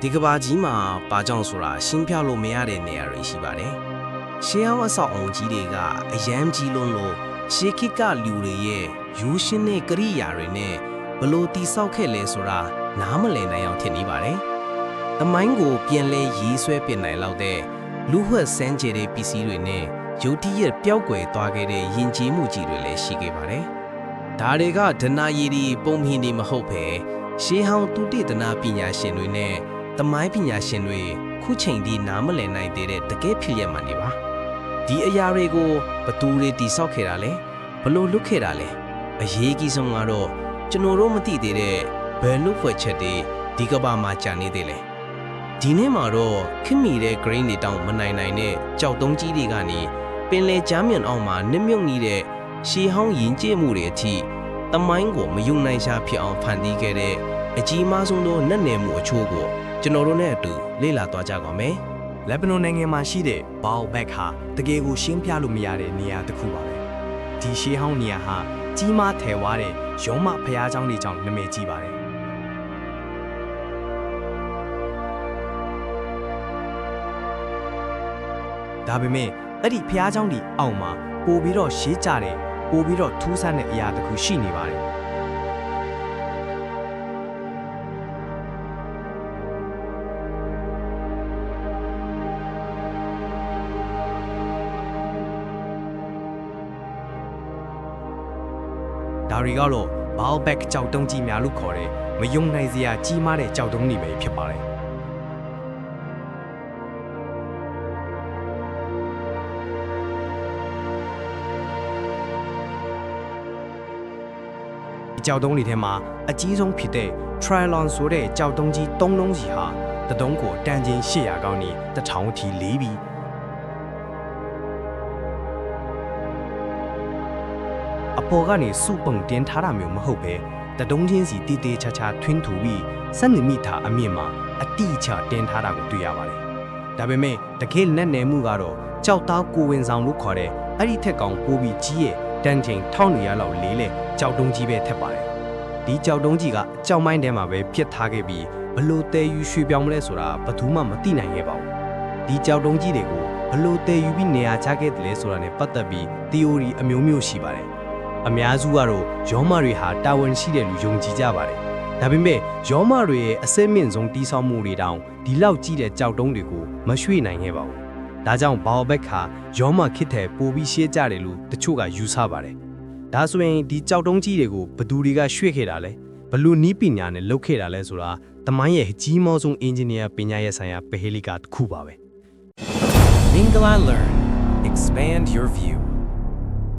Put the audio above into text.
ဒီကဘာကြီးမှာဘာကြောင့်ဆိုတာရှင်းပြလို့မရတဲ့နေရာတွေရှိပါတယ်ရှေးဟောင်းအဆောက်အုံကြီးတွေကအယမ်းကြီးလွန်းလို့ရှေးခေတ်ကလူတွေရဲ့ယူရှင်းတဲ့ကရိယာတွေနဲ့ဘလို့တိဆောက်ခဲ့လဲဆိုတာနားမလည်နိုင်အောင်ထင်နေပါတယ်သမိုင်းကိုပြန်လဲရေးဆွဲပြနိုင်လောက်တဲ့လူဝှက်စမ်းကြတဲ့ပစ္စည်းတွေနဲ့ရုတ်တရက်ပျောက်ကွယ်သွားခဲ့တဲ့ယဉ်ကျေးမှုကြီးတွေလည်းရှိခဲ့ပါတယ်ဒါတွေကဒနာရည်ဒီပုံမြင်နေမဟုတ်ပဲရှေးဟောင်းသူတေသနာပညာရှင်တွေနဲ့သမိုင်းပညာရှင်တွေခုချိန်ဒီနားမလည်နိုင်သေးတဲ့တကယ်ဖြစ်ရမှန်နေပါဒီအရာတွေကိုဘသူတွေတိဆောက်ခဲ့တာလဲဘလို့လွတ်ခဲ့တာလဲအရေးကြီးဆုံးကတော့ကျွန်တော်တို့မသိသေးတဲ့ဘယ်လွတ်ဖွဲ့ချက်တွေဒီကဘာမှာကြာနေသေးလဲဒီနေ့မှာတော့ခင်မီတဲ့ grain တွေတောင်မနိုင်နိုင်တဲ့ကြောက်တုံးကြီးတွေကနေပင်လယ်ကြားမြင့်အောင်မှာနစ်မြုပ်နေတဲ့ရှေးဟောင်းယဉ်ကျေးမှုတွေအထိသမိုင်းကိုမယုံနိုင်ရှားဖြစ်အောင်ဖန်တီးခဲ့တဲ့အကြီးမားဆုံးသောနက်နယ်မှုအချို့ကိုကျွန်တော်တို့နဲ့အတူလေ့လာသွားကြပါမယ်။လက်ဘနွန်နိုင်ငံမှာရှိတဲ့ဘောင်ဘက်ဟာတကယ်ကိုရှင်းပြလို့မရတဲ့နေရာတစ်ခုပါပဲ။ဒီရှေးဟောင်းနေရာဟာကြီးမားထည်ဝါတဲ့ရောမဖျားเจ้าတွေကြောင့်နာမည်ကြီးပါတယ်။ဒါပေမဲ့အဲ့ဒီဖျားเจ้าတွေအောက်မှာပို့ပြီးတော့ရှေးကြတဲ့ပို့ပြီးတော့ထူးဆန်းတဲ့အရာတစ်ခုရှိနေပါတယ်။ဒါတွေကတော့ဘောင်ဘက်ကြောက်တုံးကြီးများလို့ခေါ်တဲ့မယုံနိုင်စရာကြီးမားတဲ့ကြောက်တုံးတွေပဲဖြစ်ပါတယ်။ကြောက်တုံးတွေထဲမှာအကြီးဆုံးဖြစ်တဲ့ Trilon ဆိုတဲ့ကြောက်တုံးကြီး၃လုံးစီဟာတတုံးကိုတန်ချိန်800ကောင်းနေ1000ထီလေးပြီးအပေါ်ကနေစုပုံတင်ထားတာမျိုးမဟုတ်ပဲတတုံးချင်းစီတီတီချာချာထွင်းထူပြီး7မီတာအမြင့်မှာအတိအကျတင်ထားတာကိုတွေ့ရပါတယ်။ဒါပေမဲ့တကယ်နဲ့နယ်မှုကတော့ကြောက်သားကိုဝင်ဆောင်လို့ခေါ်တဲ့အဲ့ဒီထက်ကောင်ပိုးပြီးကြီးရဲ့တန်ချိန်1200လောက်လေးလေကြောက်တုံးကြီးပဲထက်ပါတယ်။ဒီကြောက်တုံးကြီးကကြောက်မိုင်းထဲမှာပဲပြစ်ထားခဲ့ပြီးဘလို့တဲယူရွှေပြောင်းမလဲဆိုတာဘယ်သူမှမသိနိုင်ခဲ့ပါဘူး။ဒီကြောက်တုံးကြီးတွေကိုဘလို့တဲယူပြီးနေရာချခဲ့တယ်လဲဆိုတာနဲ့ပတ်သက်ပြီး theory အမျိုးမျိုးရှိပါတယ်။အများစုကတော့ယောမတွေဟာတာဝန်ရှိတယ်လို့ယုံကြည်ကြပါတယ်။ဒါပေမဲ့ယောမတွေရဲ့အစင်းမြင့်ဆုံးတီးဆောက်မှုတွေတောင်ဒီလောက်ကြီးတဲ့ကြောက်တုံးတွေကိုမရွှေ့နိုင်ခဲ့ပါဘူး။ဒါကြောင့်ဘောင်ဘက်ဟာယောမခစ်တဲ့ပိုပြီးရှေ့ကြတယ်လို့တချို့ကယူဆပါတယ်။ဒါဆိုရင်ဒီကြောက်တုံးကြီးတွေကိုဘသူတွေကရွှေ့ခဲ့တာလဲဘလူနီးပညာနဲ့လုပ်ခဲ့တာလဲဆိုတာတမိုင်းရဲ့ကြီးမားဆုံးအင်ဂျင်နီယာပညာရဲ့ဆိုင်ရာပဟေလိကတစ်ခုပါပဲMingala Learn. Expand your view.